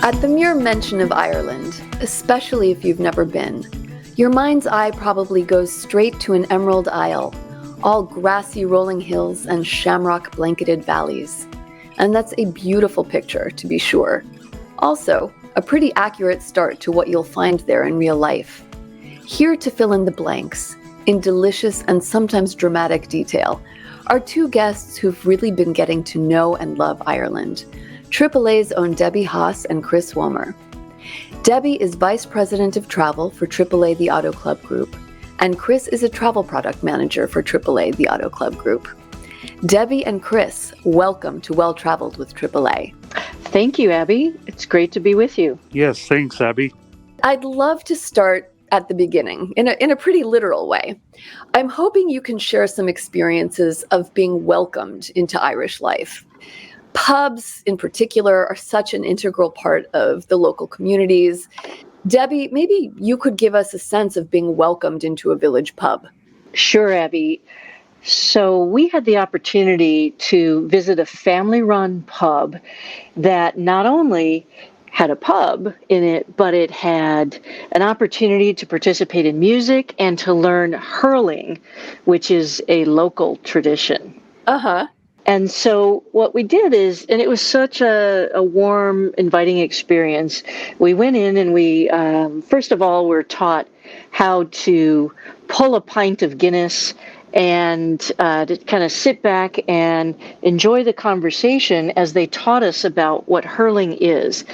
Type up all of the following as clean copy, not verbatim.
At the mere mention of Ireland, especially if you've never been, your mind's eye probably goes straight to an emerald isle, all grassy rolling hills and shamrock-blanketed valleys. And that's a beautiful picture, to be sure. Also, a pretty accurate start to what you'll find there in real life. Here to fill in the blanks, in delicious and sometimes dramatic detail, are two guests who've really been getting to know and love Ireland. AAA's own Debbie Haas and Chris Wommer. Debbie is Vice President of Travel for AAA The Auto Club Group, and Chris is a Travel Product Manager for AAA The Auto Club Group. Debbie and Chris, welcome to Well Traveled with AAA. Thank you, Abby. It's great to be with you. Yes, thanks, Abby. I'd love to start at the beginning, in a pretty literal way. I'm hoping you can share some experiences of being welcomed into Irish life. Pubs, in particular, are such an integral part of the local communities. Debbie, maybe you could give us a sense of being welcomed into a village pub. Sure, Abby. So we had the opportunity to visit a family-run pub that not only had a pub in it, but it had an opportunity to participate in music and to learn hurling, which is a local tradition. Uh-huh. And so what we did is, and it was such a warm, inviting experience. We went in and we, first of all, were taught how to pull a pint of Guinness and to kind of sit back and enjoy the conversation as they taught us about what hurling is.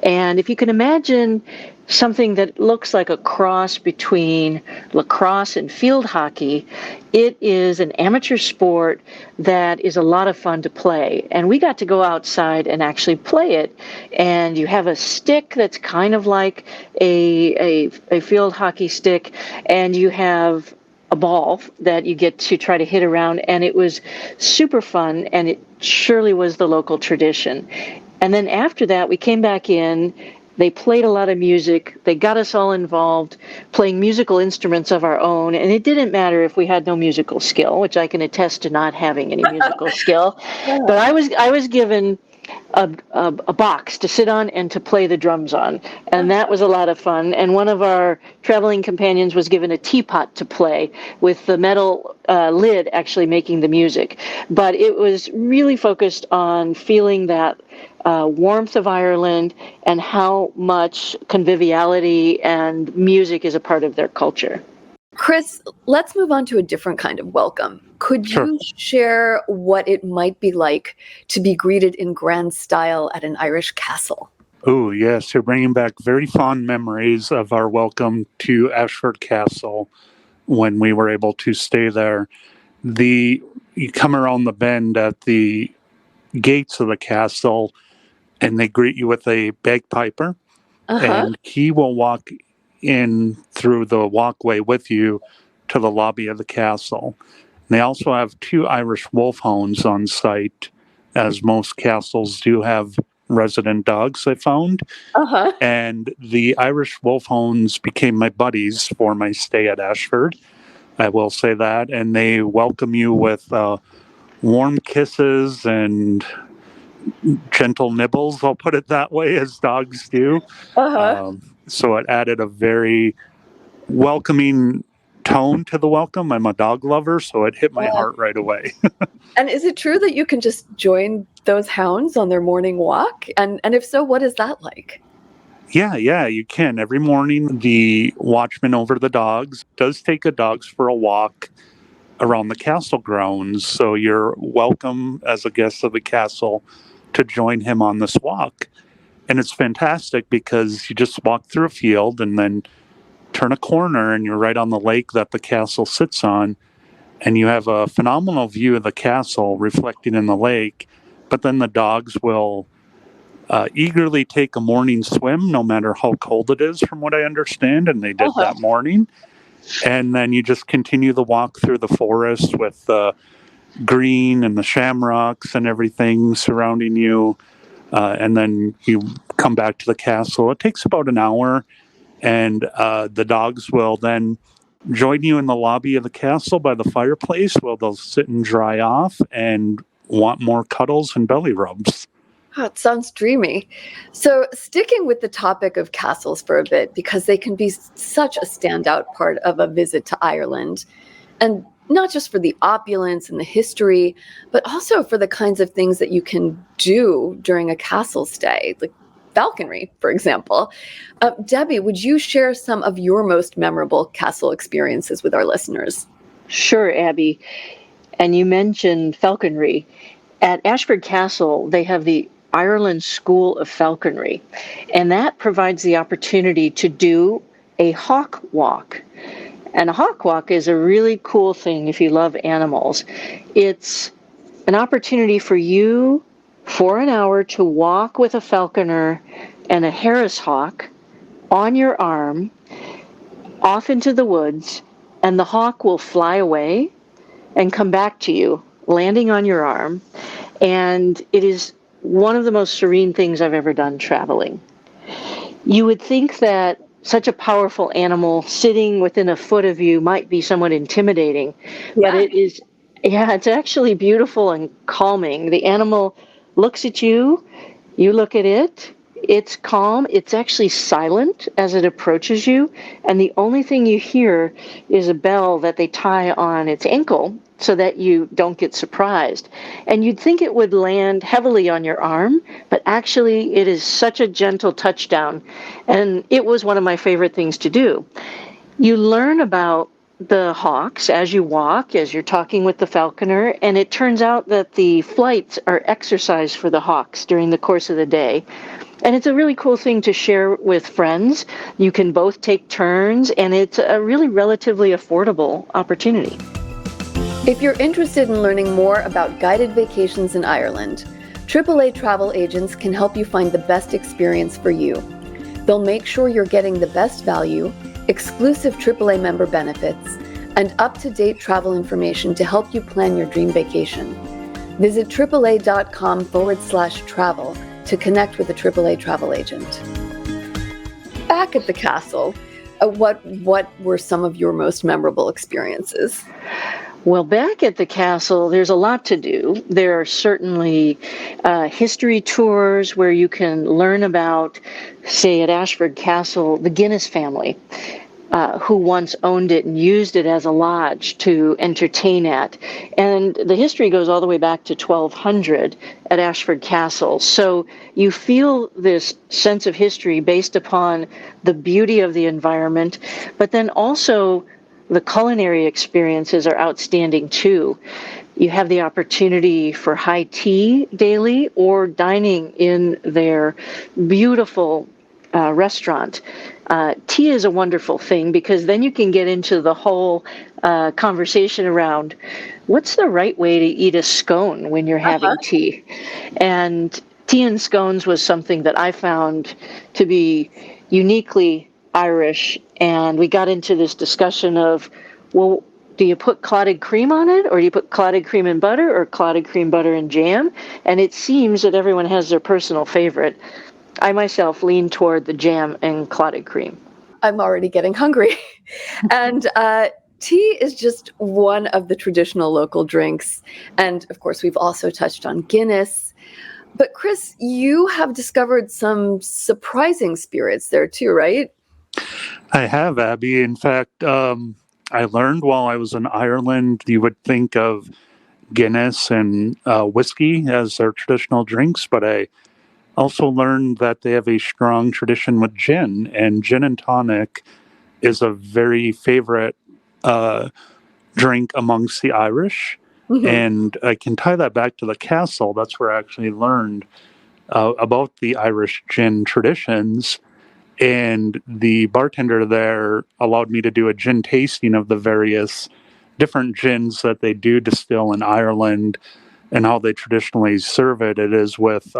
And if you can imagine something that looks like a cross between lacrosse and field hockey, it is an amateur sport that is a lot of fun to play. And we got to go outside and actually play it. And you have a stick that's kind of like a field hockey stick, and you have a ball that you get to try to hit around. And it was super fun, and it surely was the local tradition. And then after that, we came back in. They played a lot of music. They got us all involved, playing musical instruments of our own. And it didn't matter if we had no musical skill, which I can attest to not having any musical skill. But I was given a box to sit on and to play the drums on. And that was a lot of fun. And one of our traveling companions was given a teapot to play with the metal lid actually making the music. But it was really focused on feeling that warmth of Ireland and how much conviviality and music is a part of their culture. Chris, let's move on to a different kind of welcome. Could you share what it might be like to be greeted in grand style at an Irish castle? Oh, yes. You're bringing back very fond memories of our welcome to Ashford Castle when we were able to stay there. You come around the bend at the gates of the castle, and they greet you with a bagpiper, and he will walk in through the walkway with you to the lobby of the castle. And they also have 2 Irish wolfhounds on site, as most castles do have resident dogs, I found. And the Irish wolfhounds became my buddies for my stay at Ashford. I will say that. And they welcome you with warm kisses and gentle nibbles, I'll put it that way, as dogs do. So it added a very welcoming tone to the welcome. I'm a dog lover, so it hit my heart right away. And is it true that you can just join those hounds on their morning walk? And if so, what is that like? Yeah, you can. Every morning, the watchman over the dogs does take the dogs for a walk around the castle grounds. So you're welcome as a guest of the castle to join him on this walk. And it's fantastic because you just walk through a field and then turn a corner and you're right on the lake that the castle sits on. And you have a phenomenal view of the castle reflecting in the lake. But then the dogs will eagerly take a morning swim, no matter how cold it is, from what I understand. And they did that morning. And then you just continue the walk through the forest with the green and the shamrocks and everything surrounding you. And then you come back to the castle. It takes about an hour. And the dogs will then join you in the lobby of the castle by the fireplace where they'll sit and dry off and want more cuddles and belly rubs. Oh, it sounds dreamy. So, sticking with the topic of castles for a bit, because they can be such a standout part of a visit to Ireland, and not just for the opulence and the history, but also for the kinds of things that you can do during a castle stay, like falconry, for example. Debbie, would you share some of your most memorable castle experiences with our listeners? Sure, Abby. And you mentioned falconry. At Ashford Castle, they have the Ireland School of Falconry, and that provides the opportunity to do a hawk walk. And a hawk walk is a really cool thing if you love animals. It's an opportunity for you for an hour to walk with a falconer and a Harris hawk on your arm off into the woods, and the hawk will fly away and come back to you, landing on your arm. And it is one of the most serene things I've ever done traveling. You would think that such a powerful animal sitting within a foot of you might be somewhat intimidating, but it is, yeah, it's actually beautiful and calming. The animal looks at you, you look at it, it's calm, it's actually silent as it approaches you, and the only thing you hear is a bell that they tie on its ankle so that you don't get surprised. And you'd think it would land heavily on your arm, but actually it is such a gentle touchdown, and it was one of my favorite things to do. You learn about the hawks as you walk, as you're talking with the falconer, and it turns out that the flights are exercise for the hawks during the course of the day. And it's a really cool thing to share with friends. You can both take turns, and it's a really relatively affordable opportunity. If you're interested in learning more about guided vacations in Ireland, AAA travel agents can help you find the best experience for you. They'll make sure you're getting the best value, exclusive AAA member benefits, and up-to-date travel information to help you plan your dream vacation. Visit AAA.com/travel to connect with a AAA travel agent. Back at the castle, what were some of your most memorable experiences? Well, back at the castle, there's a lot to do. There are certainly history tours where you can learn about, say, at Ashford Castle, the Guinness family, who once owned it and used it as a lodge to entertain at. And the history goes all the way back to 1200 at Ashford Castle. So you feel this sense of history based upon the beauty of the environment, but then also the culinary experiences are outstanding too. You have the opportunity for high tea daily or dining in their beautiful restaurant. Tea is a wonderful thing because then you can get into the whole conversation around what's the right way to eat a scone when you're having tea. And tea and scones was something that I found to be uniquely Irish, and we got into this discussion of, well, do you put clotted cream on it, or do you put clotted cream and butter, or clotted cream, butter, and jam? And it seems that everyone has their personal favorite. I myself lean toward the jam and clotted cream. I'm already getting hungry. And tea is just one of the traditional local drinks. And of course, we've also touched on Guinness. But Chris, you have discovered some surprising spirits there too, right? I have, Abby. In fact, I learned while I was in Ireland, you would think of Guinness and whiskey as their traditional drinks, but I also learned that they have a strong tradition with gin, and gin and tonic is a very favorite drink amongst the Irish. Mm-hmm. And I can tie that back to the castle. That's where I actually learned about the Irish gin traditions. And the bartender there allowed me to do a gin tasting of the various different gins that they do distill in Ireland and how they traditionally serve it. It is with,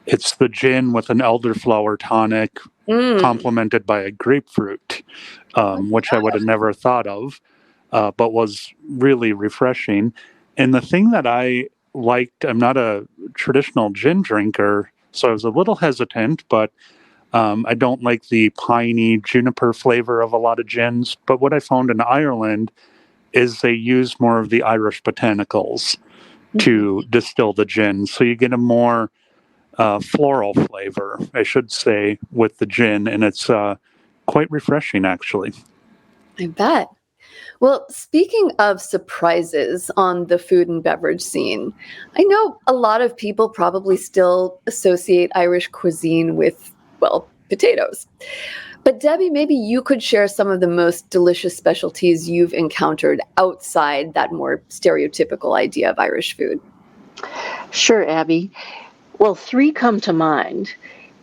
it's the gin with an elderflower tonic complemented by a grapefruit, which I would have never thought of, but was really refreshing. And the thing that I liked, I'm not a traditional gin drinker, so I was a little hesitant, but I don't like the piney juniper flavor of a lot of gins. But what I found in Ireland is they use more of the Irish botanicals. to distill the gin. So you get a more floral flavor, I should say, with the gin, and it's quite refreshing, actually. I bet. Well, speaking of surprises on the food and beverage scene, I know a lot of people probably still associate Irish cuisine with, well, potatoes. But Debbie, maybe you could share some of the most delicious specialties you've encountered outside that more stereotypical idea of Irish food. Sure, Abby. Well, three come to mind.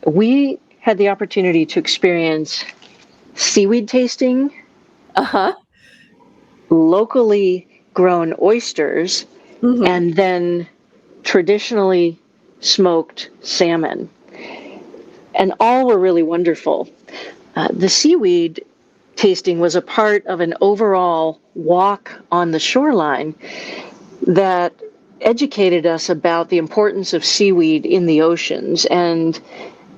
We had the opportunity to experience seaweed tasting, Uh-huh. locally grown oysters, Mm-hmm. and then traditionally smoked salmon. And all were really wonderful. The seaweed tasting was a part of an overall walk on the shoreline that educated us about the importance of seaweed in the oceans. And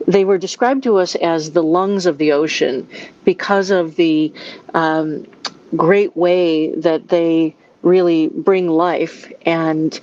they were described to us as the lungs of the ocean because of the great way that they really bring life and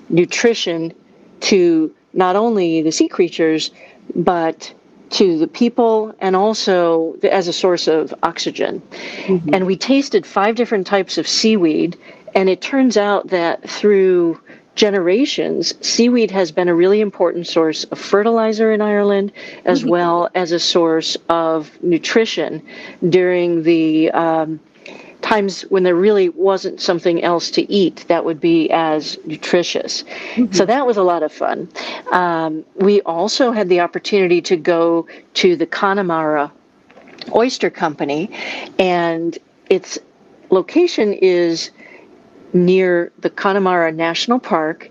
nutrition to not only the sea creatures, but to the people, and also as a source of oxygen. Mm-hmm. And we tasted 5 different types of seaweed, and it turns out that through generations, seaweed has been a really important source of fertilizer in Ireland, as well as a source of nutrition during the times when there really wasn't something else to eat that would be as nutritious. Mm-hmm. So that was a lot of fun. We also had the opportunity to go to the Connemara Oyster Company, and its location is near the Connemara National Park,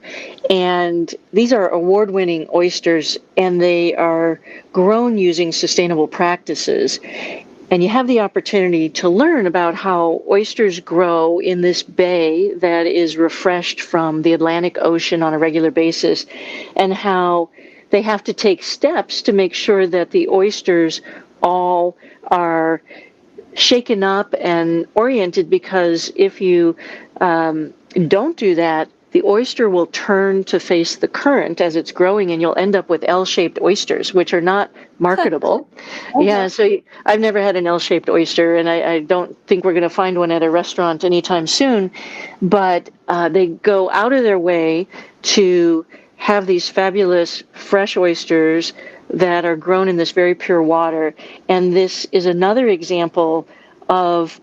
and these are award-winning oysters, and they are grown using sustainable practices. And you have the opportunity to learn about how oysters grow in this bay that is refreshed from the Atlantic Ocean on a regular basis, and how they have to take steps to make sure that the oysters all are shaken up and oriented, because if you don't do that, the oyster will turn to face the current as it's growing, and you'll end up with L-shaped oysters, which are not marketable. Okay. Yeah, so I've never had an L-shaped oyster, and I don't think we're going to find one at a restaurant anytime soon, but they go out of their way to have these fabulous fresh oysters that are grown in this very pure water. And this is another example of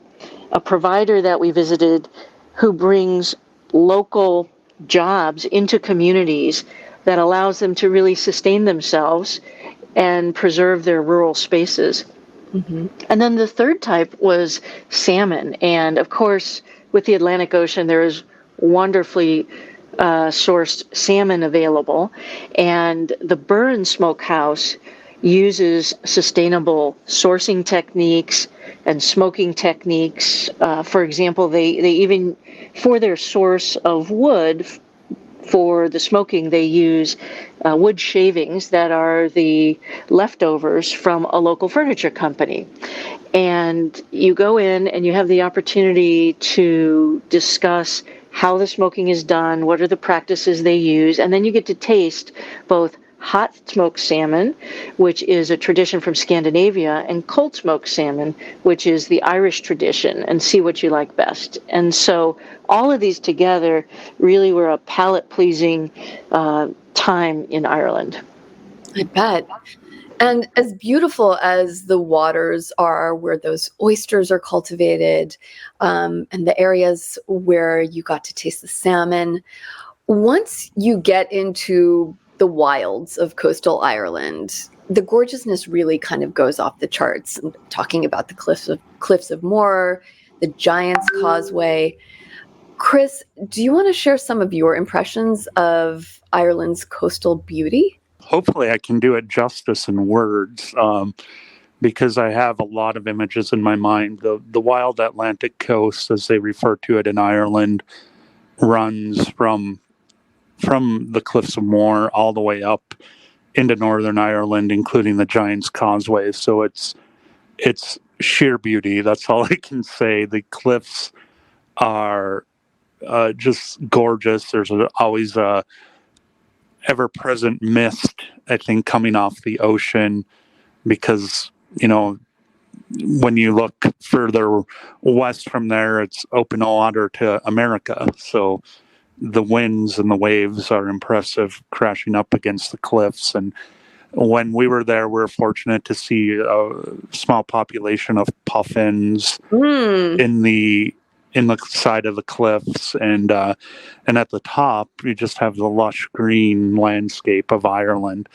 a provider that we visited who brings local jobs into communities that allows them to really sustain themselves and preserve their rural spaces. Mm-hmm. And then the third type was salmon. And of course, with the Atlantic Ocean, there is wonderfully sourced salmon available. And the Burn Smokehouse uses sustainable sourcing techniques and smoking techniques. For example, they even, for their source of wood, for the smoking, they use wood shavings that are the leftovers from a local furniture company. And you go in and you have the opportunity to discuss how the smoking is done, what are the practices they use, and then you get to taste both hot smoked salmon, which is a tradition from Scandinavia, and cold smoked salmon, which is the Irish tradition, and see what you like best. And so all of these together really were a palate-pleasing time in Ireland. I bet. And as beautiful as the waters are where those oysters are cultivated, and the areas where you got to taste the salmon, once you get into the wilds of coastal Ireland, the gorgeousness really kind of goes off the charts. I'm talking about the Cliffs of Moher, the Giant's Causeway. Chris, do you want to share some of your impressions of Ireland's coastal beauty? Hopefully, I can do it justice in words, because I have a lot of images in my mind. The wild Atlantic coast, as they refer to it in Ireland, runs from the Cliffs of Moher all the way up into Northern Ireland, including the Giant's Causeway. So it's sheer beauty. That's all I can say. The cliffs are just gorgeous. There's always a ever-present mist, I think, coming off the ocean because, when you look further west from there, it's open water to America. So the winds and the waves are impressive crashing up against the cliffs. And when we were there, we were fortunate to see a small population of puffins in the side of the cliffs, and at the top you just have the lush green landscape of Ireland.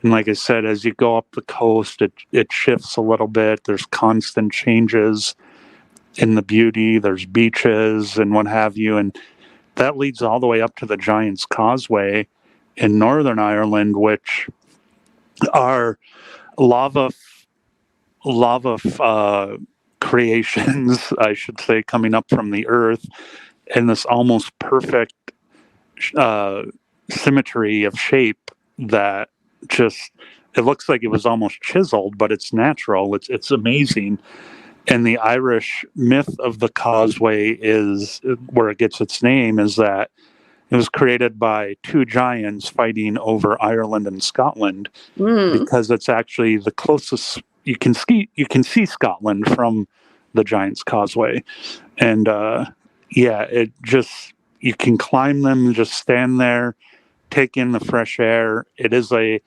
And like I said, as you go up the coast, it shifts a little bit. There's constant changes in the beauty. There's beaches and what have you, and that leads all the way up to the Giant's Causeway in Northern Ireland, which are lava creations, I should say, coming up from the earth in this almost perfect symmetry of shape that just, it looks like it was almost chiseled, but it's natural. It's amazing. And the Irish myth of the causeway is where it gets its name, is that it was created by two giants fighting over Ireland and Scotland, because it's actually the closest you can see Scotland from the Giant's Causeway. And it just, you can climb them and just stand there, take in the fresh air. It is a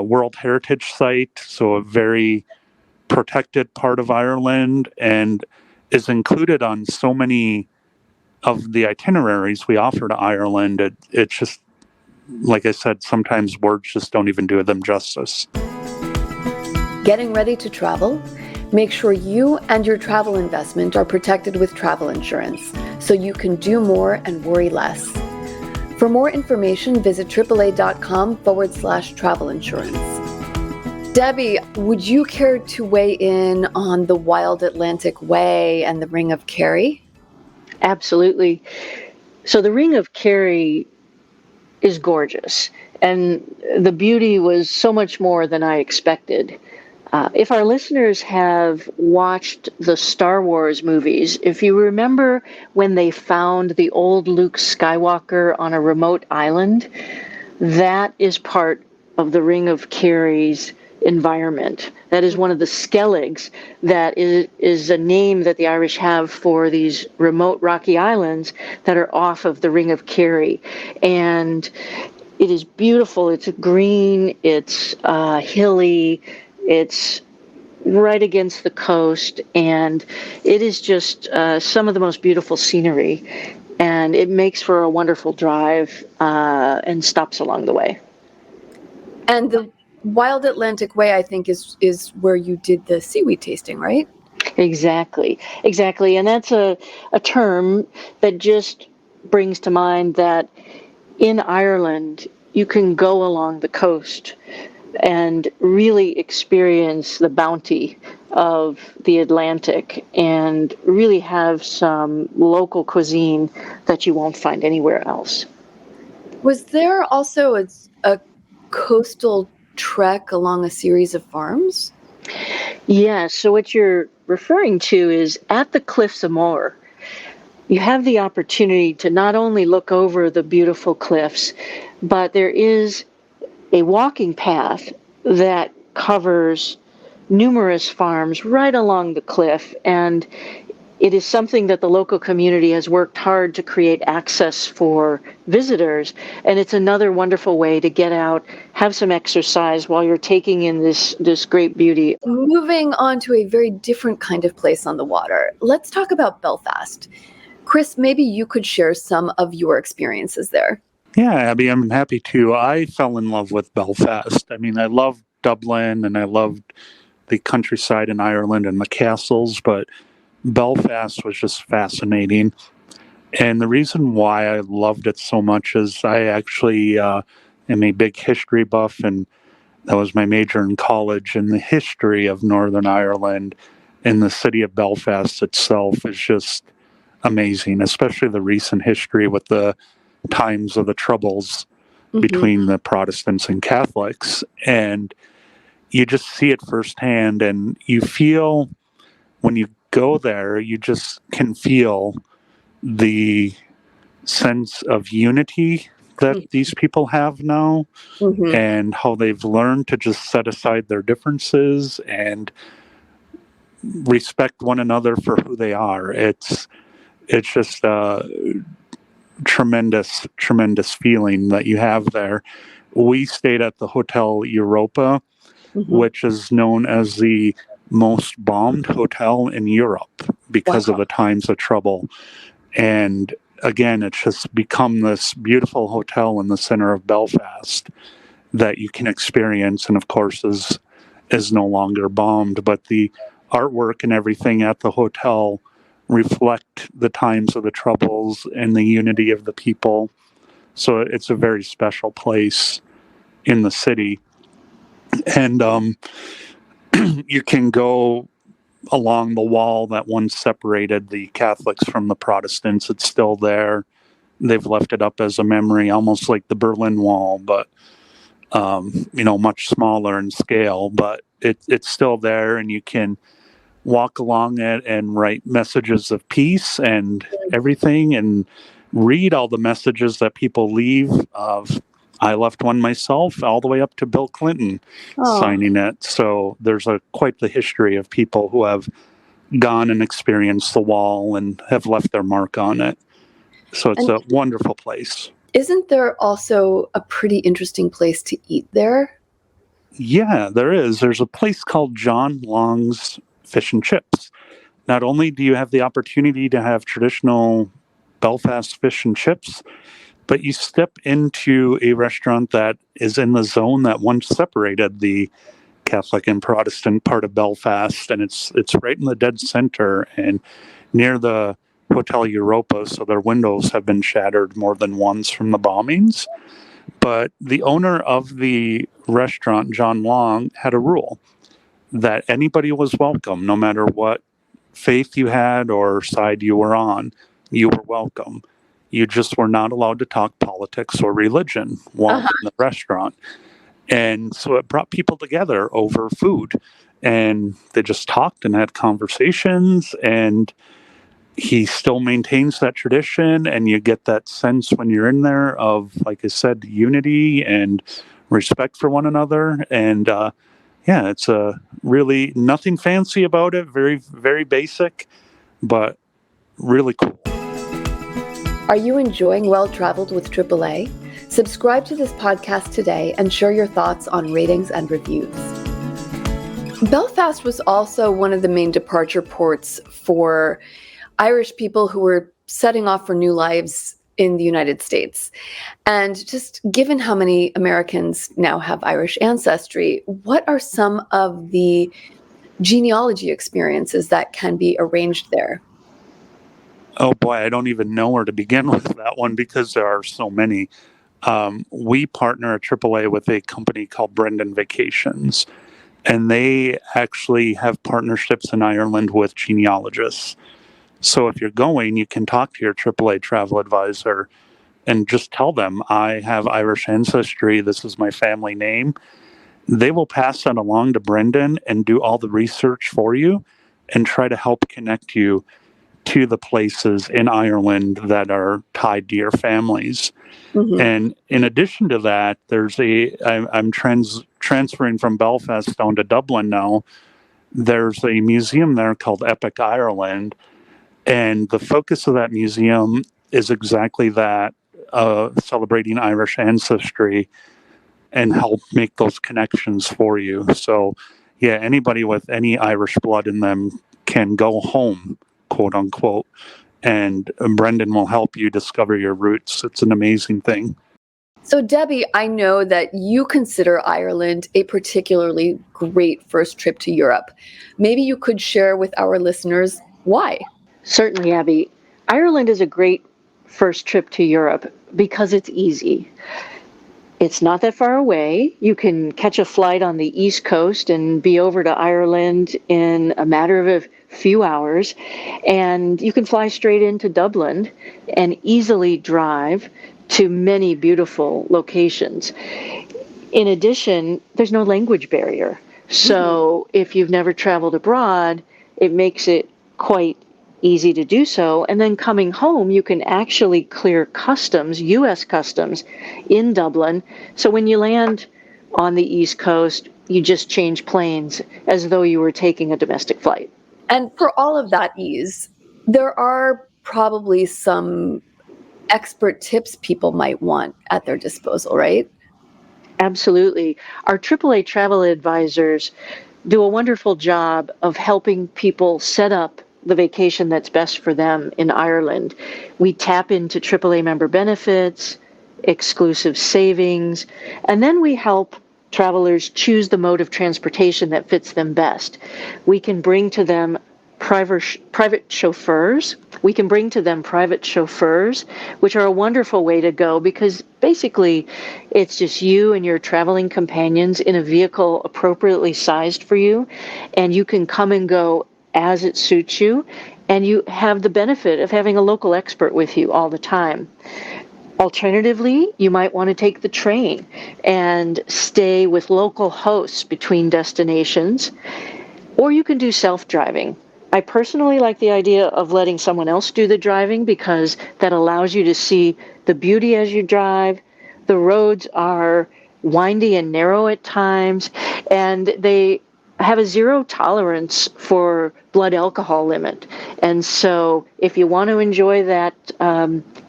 World Heritage Site, so a very protected part of Ireland, and is included on so many of the itineraries we offer to Ireland. It's just, like I said, sometimes words just don't even do them justice. Getting ready to travel? Make sure you and your travel investment are protected with travel insurance, so you can do more and worry less. For more information, visit AAA.com/travel insurance. Debbie, would you care to weigh in on the Wild Atlantic Way and the Ring of Kerry? Absolutely. So the Ring of Kerry is gorgeous, and the beauty was so much more than I expected. If our listeners have watched the Star Wars movies, if you remember when they found the old Luke Skywalker on a remote island, that is part of the Ring of Kerry's environment. That is one of the skelligs that is a name that the Irish have for these remote rocky islands that are off of the Ring of Kerry. And it is beautiful. It's green, it's hilly, it's right against the coast, and it is just some of the most beautiful scenery. And it makes for a wonderful drive and stops along the way. And the Wild Atlantic Way, I think, is where you did the seaweed tasting, right? Exactly. And that's a term that just brings to mind that in Ireland, you can go along the coast and really experience the bounty of the Atlantic and really have some local cuisine that you won't find anywhere else. Was there also a coastal trek along a series of farms? Yeah, so what you're referring to is at the Cliffs of Moher. You have the opportunity to not only look over the beautiful cliffs, but there is a walking path that covers numerous farms right along the cliff, and it is something that the local community has worked hard to create access for visitors, and it's another wonderful way to get out, have some exercise while you're taking in this great beauty. Moving on to a very different kind of place on the water, let's talk about Belfast. Chris, maybe you could share some of your experiences there. Yeah, Abby, I'm happy to. I fell in love with Belfast. I mean, I loved Dublin and I loved the countryside in Ireland and the castles, but Belfast was just fascinating. And the reason why I loved it so much is I actually am a big history buff, and that was my major in college. And the history of Northern Ireland and the city of Belfast itself is just amazing, especially the recent history with the times of the Troubles between the Protestants and Catholics. And you just see it firsthand, and you feel, when you go there, you just can feel the sense of unity that these people have now, and how they've learned to just set aside their differences and respect one another for who they are. It's just a tremendous feeling that you have there. We stayed at the Hotel Europa, which is known as the most bombed hotel in Europe because of the times of trouble. And again, it's just become this beautiful hotel in the center of Belfast that you can experience, and of course is no longer bombed. But the artwork and everything at the hotel reflect the times of the troubles and the unity of the people. So it's a very special place in the city. And you can go along the wall that once separated the Catholics from the Protestants. It's still there. They've left it up as a memory, almost like the Berlin Wall, but much smaller in scale. But it's still there, and you can walk along it and write messages of peace and everything, and read all the messages that people leave. I left one myself, all the way up to Bill Clinton signing it. So there's quite the history of people who have gone and experienced the wall and have left their mark on it. So it's a wonderful place. Isn't there also a pretty interesting place to eat there? Yeah, there is. There's a place called John Long's Fish and Chips. Not only do you have the opportunity to have traditional Belfast fish and chips, but you step into a restaurant that is in the zone that once separated the Catholic and Protestant part of Belfast, and it's right in the dead center and near the Hotel Europa, so their windows have been shattered more than once from the bombings. But the owner of the restaurant, John Long, had a rule that anybody was welcome, no matter what faith you had or side you were on. You were welcome. You just were not allowed to talk politics or religion while in the restaurant. And so it brought people together over food, and they just talked and had conversations, and he still maintains that tradition, and you get that sense when you're in there of, like I said, unity and respect for one another. And it's really nothing fancy about it, very, very basic, but really cool. Are you enjoying Well Traveled with AAA? Subscribe to this podcast today and share your thoughts on ratings and reviews. Belfast was also one of the main departure ports for Irish people who were setting off for new lives in the United States. And just given how many Americans now have Irish ancestry, what are some of the genealogy experiences that can be arranged there? Oh boy, I don't even know where to begin with that one because there are so many. We partner at AAA with a company called Brendan Vacations, and they actually have partnerships in Ireland with genealogists. So if you're going, you can talk to your AAA travel advisor and just tell them, I have Irish ancestry, this is my family name. They will pass that along to Brendan and do all the research for you and try to help connect you to the places in Ireland that are tied to your families. And in addition to that, I'm transferring from Belfast down to Dublin now. There's a museum there called Epic Ireland. And the focus of that museum is exactly that, celebrating Irish ancestry and help make those connections for you. So, yeah, anybody with any Irish blood in them can go home, quote unquote, and Brendan will help you discover your roots. It's an amazing thing. So, Debbie, I know that you consider Ireland a particularly great first trip to Europe. Maybe you could share with our listeners why. Certainly, Abby. Ireland is a great first trip to Europe because it's easy. It's not that far away. You can catch a flight on the East Coast and be over to Ireland in a matter of a few hours. And you can fly straight into Dublin and easily drive to many beautiful locations. In addition, there's no language barrier. So if you've never traveled abroad, it makes it quite easy to do so. And then coming home, you can actually clear customs, U.S. customs, in Dublin. So when you land on the East Coast, you just change planes as though you were taking a domestic flight. And for all of that ease, there are probably some expert tips people might want at their disposal, right? Absolutely. Our AAA travel advisors do a wonderful job of helping people set up the vacation that's best for them in Ireland. We tap into AAA member benefits, exclusive savings, and then we help travelers choose the mode of transportation that fits them best. We can bring to them private chauffeurs. We can bring to them private chauffeurs, which are a wonderful way to go because basically it's just you and your traveling companions in a vehicle appropriately sized for you, and you can come and go as it suits you, and you have the benefit of having a local expert with you all the time. Alternatively, you might want to take the train and stay with local hosts between destinations, or you can do self-driving. I personally like the idea of letting someone else do the driving because that allows you to see the beauty as you drive. The roads are windy and narrow at times, and they have a zero tolerance for blood alcohol limit. And so if you want to enjoy that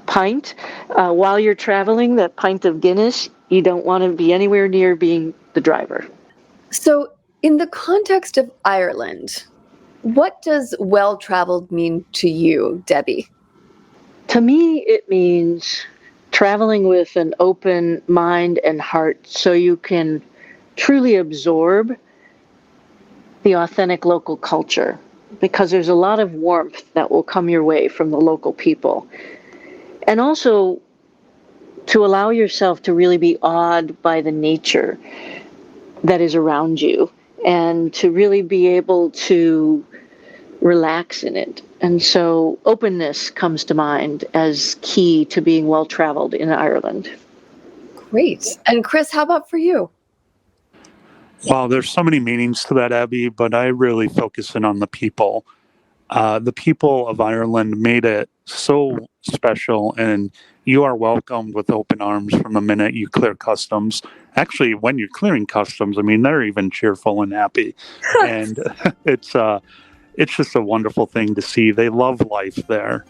pint while you're traveling, that pint of Guinness, you don't want to be anywhere near being the driver. So in the context of Ireland, what does well-traveled mean to you, Debbie? To me, it means traveling with an open mind and heart so you can truly absorb the authentic local culture, because there's a lot of warmth that will come your way from the local people. And also to allow yourself to really be awed by the nature that is around you and to really be able to relax in it. And so openness comes to mind as key to being well-traveled in Ireland. Great. And Chris, how about for you? Wow, there's so many meanings to that, Abby, but I really focus in on the people. The people of Ireland made it so special, and you are welcomed with open arms from the minute you clear customs. Actually, when you're clearing customs, I mean, they're even cheerful and happy. And it's just a wonderful thing to see. They love life there.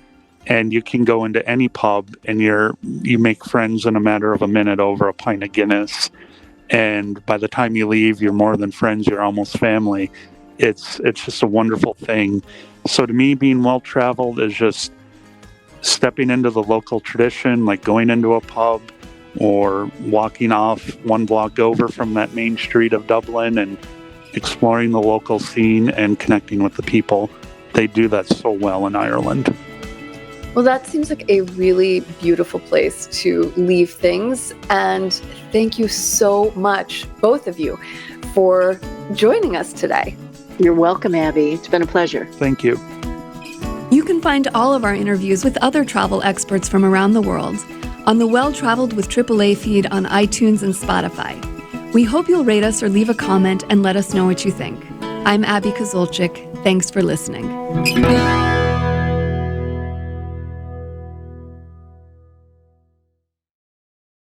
And you can go into any pub and you make friends in a matter of a minute over a pint of Guinness. And by the time you leave, you're more than friends, you're almost family. It's just a wonderful thing. So to me, being well-traveled is just stepping into the local tradition, like going into a pub or walking off one block over from that main street of Dublin and exploring the local scene and connecting with the people. They do that so well in Ireland. Well, that seems like a really beautiful place to leave things. And thank you so much, both of you, for joining us today. You're welcome, Abby. It's been a pleasure. Thank you. You can find all of our interviews with other travel experts from around the world on the Well Traveled with AAA feed on iTunes and Spotify. We hope you'll rate us or leave a comment and let us know what you think. I'm Abby Kozolczyk. Thanks for listening.